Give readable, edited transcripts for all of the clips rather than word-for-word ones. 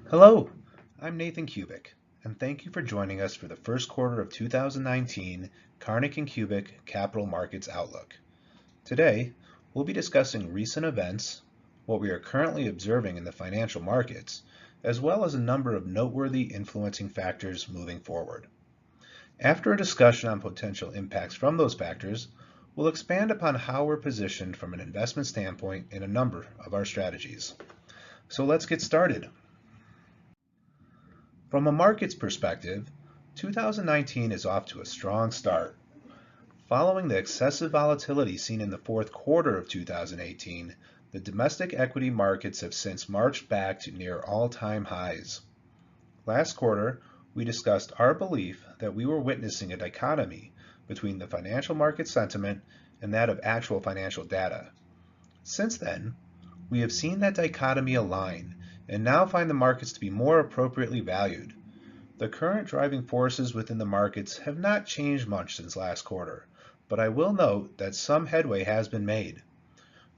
Hello, I'm Nathan Kubik, and thank you for joining us for the first quarter of 2019 Carnick and Kubik Capital Markets Outlook. Today, we'll be discussing recent events, what we are currently observing in the financial markets, as well as a number of noteworthy influencing factors moving forward. After a discussion on potential impacts from those factors, we'll expand upon how we're positioned from an investment standpoint in a number of our strategies. So let's get started. From a markets perspective, 2019 is off to a strong start. Following the excessive volatility seen in the fourth quarter of 2018, the domestic equity markets have since marched back to near all-time highs. Last quarter, we discussed our belief that we were witnessing a dichotomy between the financial market sentiment and that of actual financial data. Since then, we have seen that dichotomy align and now find the markets to be more appropriately valued. The current driving forces within the markets have not changed much since last quarter, but I will note that some headway has been made.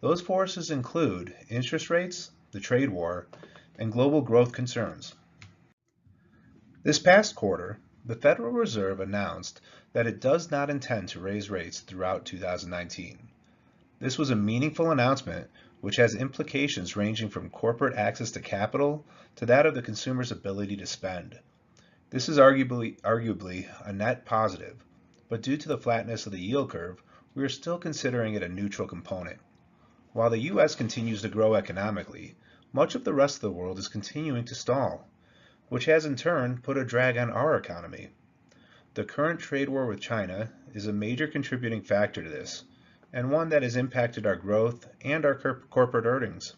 Those forces include interest rates, the trade war, and global growth concerns. This past quarter, the Federal Reserve announced that it does not intend to raise rates throughout 2019. This was a meaningful announcement which has implications ranging from corporate access to capital to that of the consumer's ability to spend. This is arguably a net positive, but due to the flatness of the yield curve, we are still considering it a neutral component. While the U.S. continues to grow economically, much of the rest of the world is continuing to stall, which has in turn put a drag on our economy. The current trade war with China is a major contributing factor to this, and one that has impacted our growth and our corporate earnings.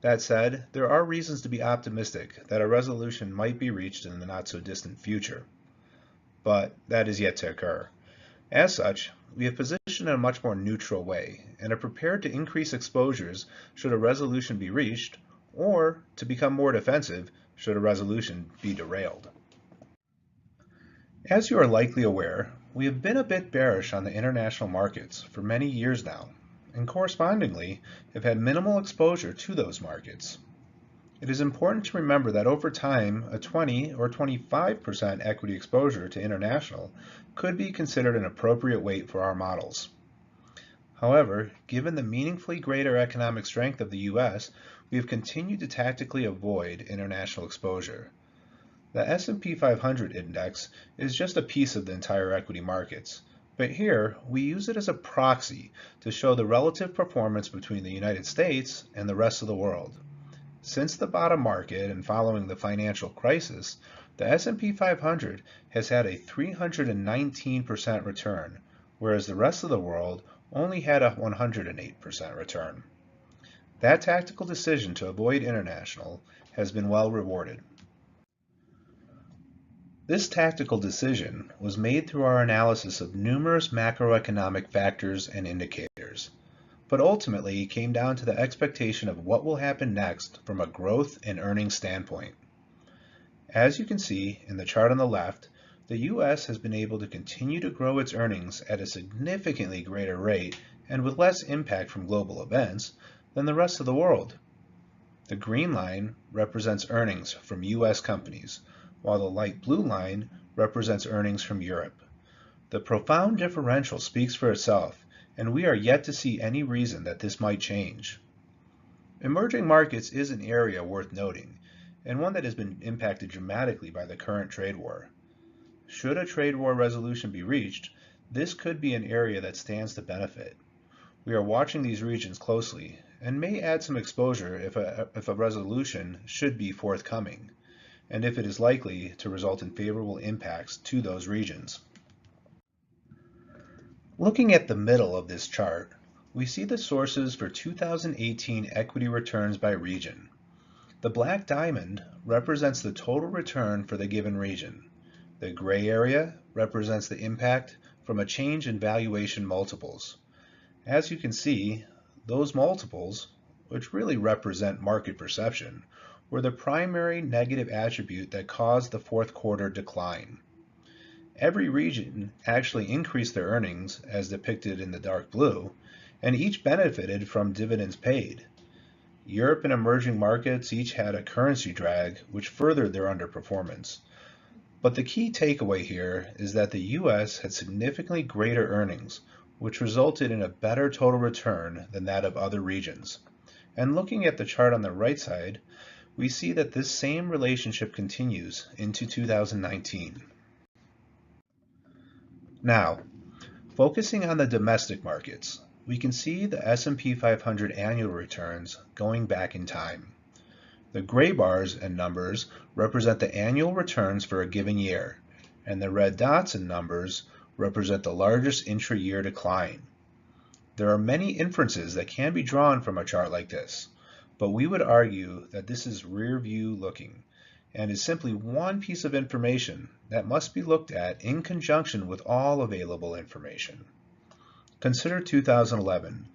That said, there are reasons to be optimistic that a resolution might be reached in the not-so-distant future, but that is yet to occur. As such, we have positioned in a much more neutral way and are prepared to increase exposures should a resolution be reached, or to become more defensive should a resolution be derailed. As you are likely aware, we have been a bit bearish on the international markets for many years now, and correspondingly have had minimal exposure to those markets. It is important to remember that over time, a 20 or 25% equity exposure to international could be considered an appropriate weight for our models. However, given the meaningfully greater economic strength of the U.S., we have continued to tactically avoid international exposure. The S&P 500 index is just a piece of the entire equity markets, but here we use it as a proxy to show the relative performance between the United States and the rest of the world. Since the bottom market and following the financial crisis, the S&P 500 has had a 319% return, whereas the rest of the world only had a 108% return. That tactical decision to avoid international has been well rewarded. This tactical decision was made through our analysis of numerous macroeconomic factors and indicators, but ultimately came down to the expectation of what will happen next from a growth and earnings standpoint. As you can see in the chart on the left, the U.S. has been able to continue to grow its earnings at a significantly greater rate and with less impact from global events than the rest of the world. The green line represents earnings from U.S. companies, while the light blue line represents earnings from Europe. The profound differential speaks for itself, and we are yet to see any reason that this might change. Emerging markets is an area worth noting, and one that has been impacted dramatically by the current trade war. Should a trade war resolution be reached, this could be an area that stands to benefit. We are watching these regions closely, and may add some exposure if a resolution should be forthcoming, and if it is likely to result in favorable impacts to those regions. Looking at the middle of this chart, we see the sources for 2018 equity returns by region. The black diamond represents the total return for the given region. The gray area represents the impact from a change in valuation multiples. As you can see, those multiples, which really represent market perception, were the primary negative attribute that caused the fourth quarter decline. Every region actually increased their earnings, as depicted in the dark blue, and each benefited from dividends paid. Europe and emerging markets each had a currency drag, which furthered their underperformance. But the key takeaway here is that the US had significantly greater earnings, which resulted in a better total return than that of other regions. And looking at the chart on the right side, we see that this same relationship continues into 2019. Now, focusing on the domestic markets, we can see the S&P 500 annual returns going back in time. The gray bars and numbers represent the annual returns for a given year, and the red dots and numbers represent the largest intra-year decline. There are many inferences that can be drawn from a chart like this, but we would argue that this is rear view looking and is simply one piece of information that must be looked at in conjunction with all available information. Consider 2011.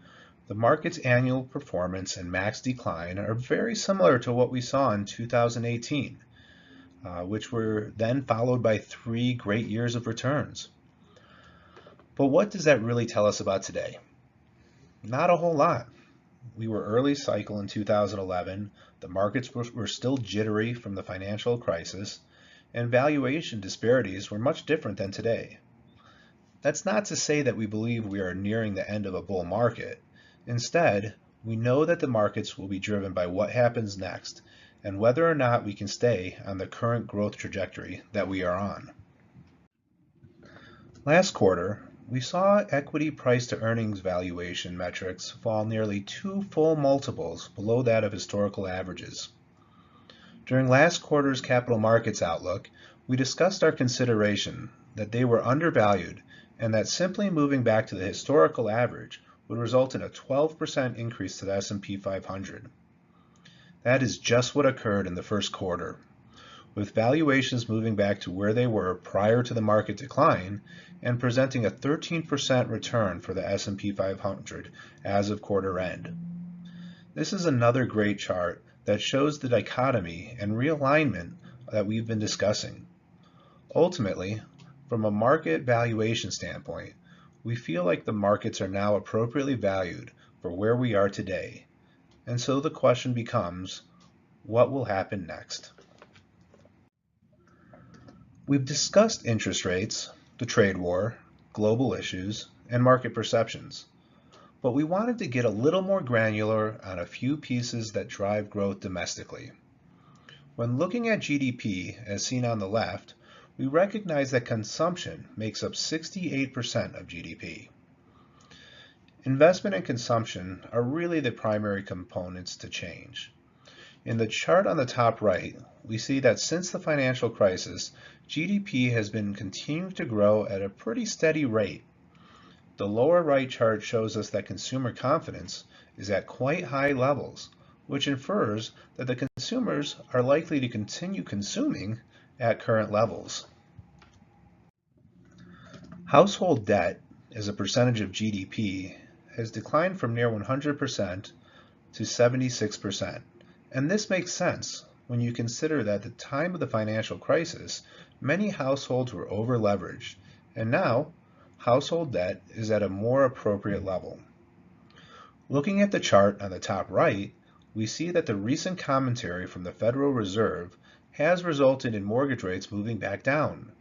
The market's annual performance and max decline are very similar to what we saw in 2018, which were then followed by 3 great years of returns. But what does that really tell us about today? Not a whole lot. We were early cycle in 2011, the markets were still jittery from the financial crisis, and valuation disparities were much different than today. That's not to say that we believe we are nearing the end of a bull market. Instead, we know that the markets will be driven by what happens next and whether or not we can stay on the current growth trajectory that we are on. Last quarter, we saw equity price to earnings valuation metrics fall nearly 2 full multiples below that of historical averages. During last quarter's capital markets outlook, we discussed our consideration that they were undervalued and that simply moving back to the historical average would result in a 12% increase to the S&P 500. That is just what occurred in the first quarter, with valuations moving back to where they were prior to the market decline and presenting a 13% return for the S&P 500 as of quarter end. This is another great chart that shows the dichotomy and realignment that we've been discussing. Ultimately, from a market valuation standpoint, we feel like the markets are now appropriately valued for where we are today. And so the question becomes, what will happen next? We've discussed interest rates, the trade war, global issues, and market perceptions. But we wanted to get a little more granular on a few pieces that drive growth domestically. When looking at GDP, as seen on the left, we recognize that consumption makes up 68% of GDP. Investment and consumption are really the primary components to change. In the chart on the top right, we see that since the financial crisis, GDP has been continuing to grow at a pretty steady rate. The lower right chart shows us that consumer confidence is at quite high levels, which infers that the consumers are likely to continue consuming at current levels. Household debt as a percentage of GDP has declined from near 100% to 76%. And this makes sense when you consider that at the time of the financial crisis, many households were over-leveraged, and now household debt is at a more appropriate level. Looking at the chart on the top right, we see that the recent commentary from the Federal Reserve has resulted in mortgage rates moving back down.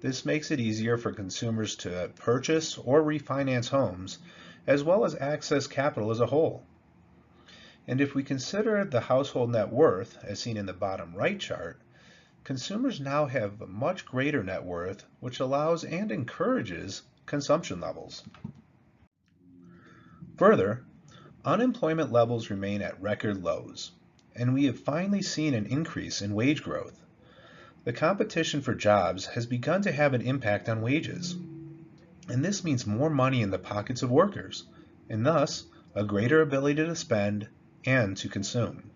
This makes it easier for consumers to purchase or refinance homes, as well as access capital as a whole. And if we consider the household net worth, as seen in the bottom right chart, consumers now have a much greater net worth, which allows and encourages consumption levels. Further, unemployment levels remain at record lows, and we have finally seen an increase in wage growth. The competition for jobs has begun to have an impact on wages, and this means more money in the pockets of workers, and thus a greater ability to spend and to consume.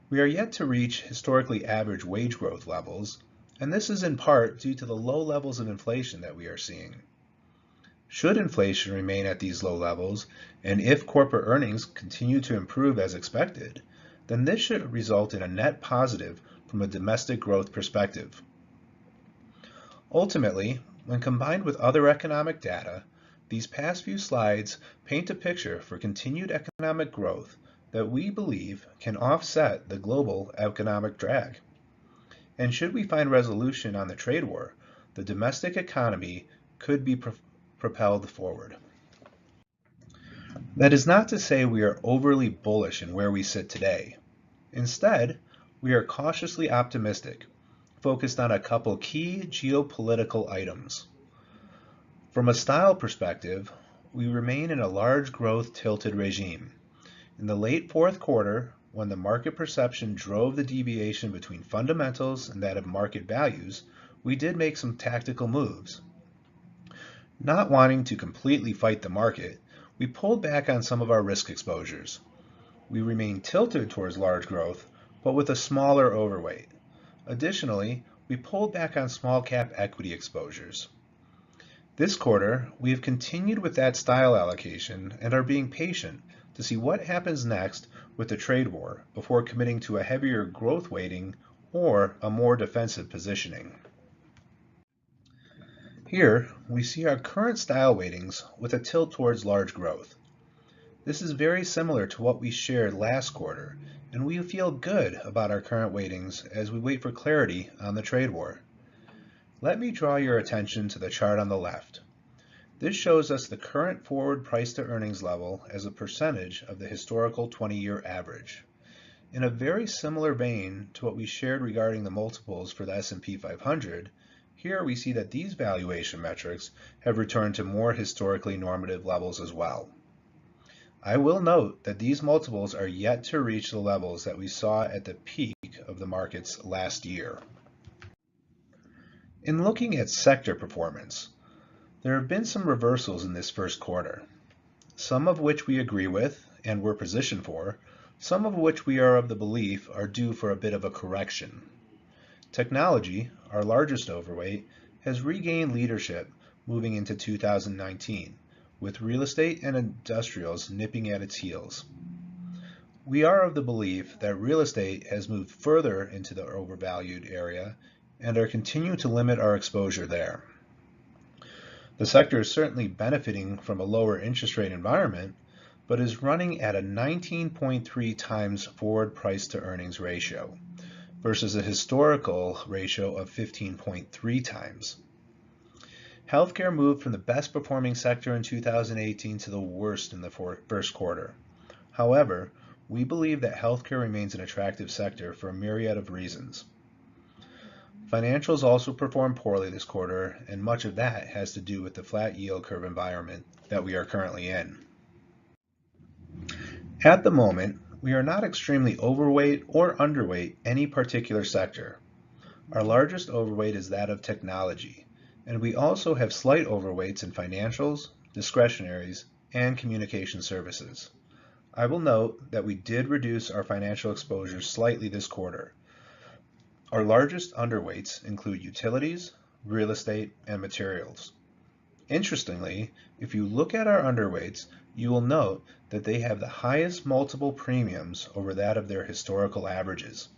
We are yet to reach historically average wage growth levels, and this is in part due to the low levels of inflation that we are seeing. Should inflation remain at these low levels, and if corporate earnings continue to improve as expected, then this should result in a net positive from a domestic growth perspective. Ultimately, when combined with other economic data, these past few slides paint a picture for continued economic growth that we believe can offset the global economic drag. And should we find resolution on the trade war, the domestic economy could be propelled forward. That is not to say we are overly bullish in where we sit today. Instead, we are cautiously optimistic, focused on a couple key geopolitical items. From a style perspective, we remain in a large growth tilted regime. In the late fourth quarter, when the market perception drove the deviation between fundamentals and that of market values, we did make some tactical moves. Not wanting to completely fight the market, we pulled back on some of our risk exposures. We remain tilted towards large growth, but with a smaller overweight. Additionally, we pulled back on small cap equity exposures. This quarter, we have continued with that style allocation and are being patient to see what happens next with the trade war before committing to a heavier growth weighting or a more defensive positioning. Here, we see our current style weightings with a tilt towards large growth. This is very similar to what we shared last quarter, and we feel good about our current weightings as we wait for clarity on the trade war. Let me draw your attention to the chart on the left. This shows us the current forward price to earnings level as a percentage of the historical 20-year average. In a very similar vein to what we shared regarding the multiples for the S&P 500, here we see that these valuation metrics have returned to more historically normative levels as well. I will note that these multiples are yet to reach the levels that we saw at the peak of the markets last year. In looking at sector performance, there have been some reversals in this first quarter, some of which we agree with and we're positioned for, some of which we are of the belief are due for a bit of a correction. Technology, our largest overweight, has regained leadership moving into 2019, with real estate and industrials nipping at its heels. We are of the belief that real estate has moved further into the overvalued area and are continuing to limit our exposure there. The sector is certainly benefiting from a lower interest rate environment, but is running at a 19.3 times forward price to earnings ratio versus a historical ratio of 15.3 times. Healthcare moved from the best performing sector in 2018 to the worst in the first quarter. However, we believe that healthcare remains an attractive sector for a myriad of reasons. Financials also performed poorly this quarter, and much of that has to do with the flat yield curve environment that we are currently in. At the moment, we are not extremely overweight or underweight any particular sector. Our largest overweight is that of technology, and we also have slight overweights in financials, discretionaries, and communication services. I will note that we did reduce our financial exposure slightly this quarter. Our largest underweights include utilities, real estate, and materials. Interestingly, if you look at our underweights, you will note that they have the highest multiple premiums over that of their historical averages.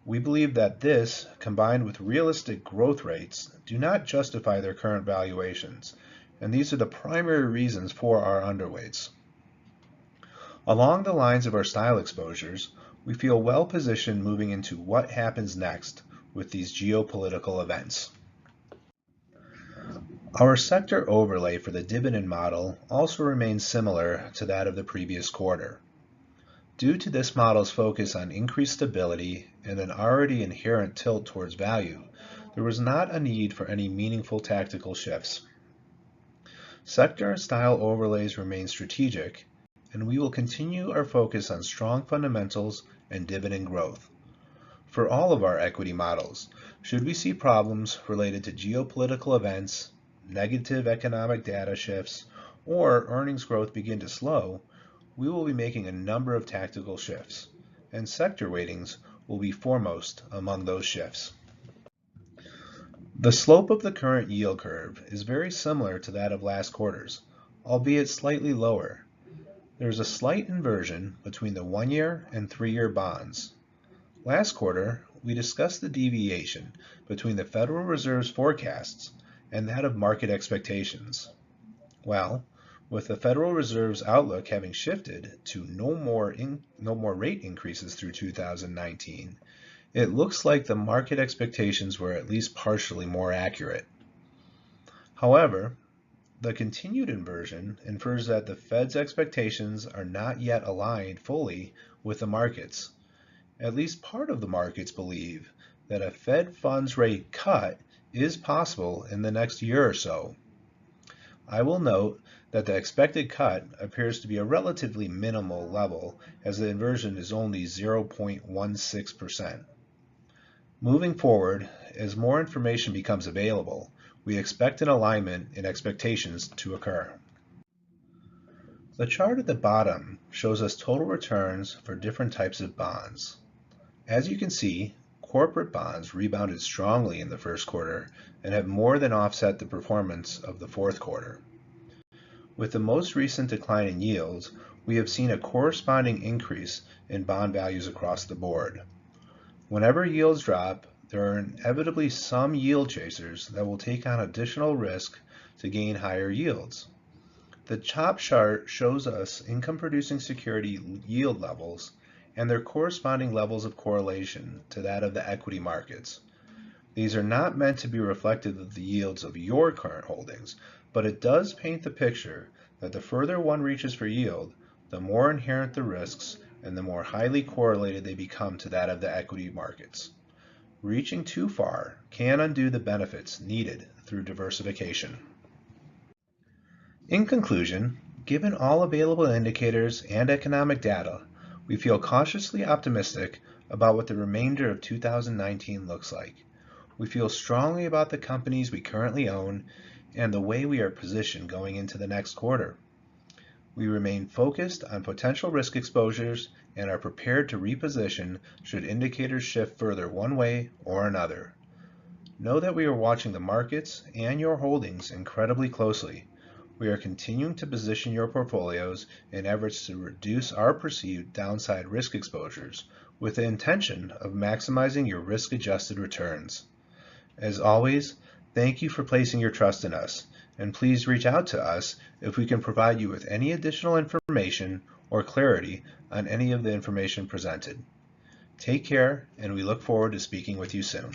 We believe that this, combined with realistic growth rates, do not justify their current valuations, and these are the primary reasons for our underweights. Along the lines of our style exposures, we feel well positioned moving into what happens next with these geopolitical events. Our sector overlay for the dividend model also remains similar to that of the previous quarter. Due to this model's focus on increased stability and an already inherent tilt towards value, there was not a need for any meaningful tactical shifts. Sector and style overlays remain strategic, and we will continue our focus on strong fundamentals and dividend growth. For all of our equity models, should we see problems related to geopolitical events, negative economic data shifts, or earnings growth begin to slow, we will be making a number of tactical shifts, and sector weightings will be foremost among those shifts. The slope of the current yield curve is very similar to that of last quarter's, albeit slightly lower. There is a slight inversion between the 1-year and 3-year bonds. Last quarter, we discussed the deviation between the Federal Reserve's forecasts and that of market expectations. Well, With the Federal Reserve's outlook having shifted to no more rate increases through 2019, it looks like the market expectations were at least partially more accurate. However, the continued inversion infers that the Fed's expectations are not yet aligned fully with the markets. At least part of the markets believe that a Fed funds rate cut is possible in the next year or so. I will note that the expected cut appears to be a relatively minimal level, as the inversion is only 0.16%. Moving forward, as more information becomes available, we expect an alignment in expectations to occur. The chart at the bottom shows us total returns for different types of bonds. As you can see, corporate bonds rebounded strongly in the first quarter and have more than offset the performance of the fourth quarter. With the most recent decline in yields, we have seen a corresponding increase in bond values across the board. Whenever yields drop, there are inevitably some yield chasers that will take on additional risk to gain higher yields. The top chart shows us income-producing security yield levels and their corresponding levels of correlation to that of the equity markets. These are not meant to be reflective of the yields of your current holdings, but it does paint the picture that the further one reaches for yield, the more inherent the risks and the more highly correlated they become to that of the equity markets. Reaching too far can undo the benefits needed through diversification. In conclusion, given all available indicators and economic data, we feel cautiously optimistic about what the remainder of 2019 looks like. We feel strongly about the companies we currently own and the way we are positioned going into the next quarter. We remain focused on potential risk exposures and are prepared to reposition should indicators shift further one way or another. Know that we are watching the markets and your holdings incredibly closely. We are continuing to position your portfolios in efforts to reduce our perceived downside risk exposures with the intention of maximizing your risk-adjusted returns. As always, thank you for placing your trust in us, and please reach out to us if we can provide you with any additional information or clarity on any of the information presented. Take care, and we look forward to speaking with you soon.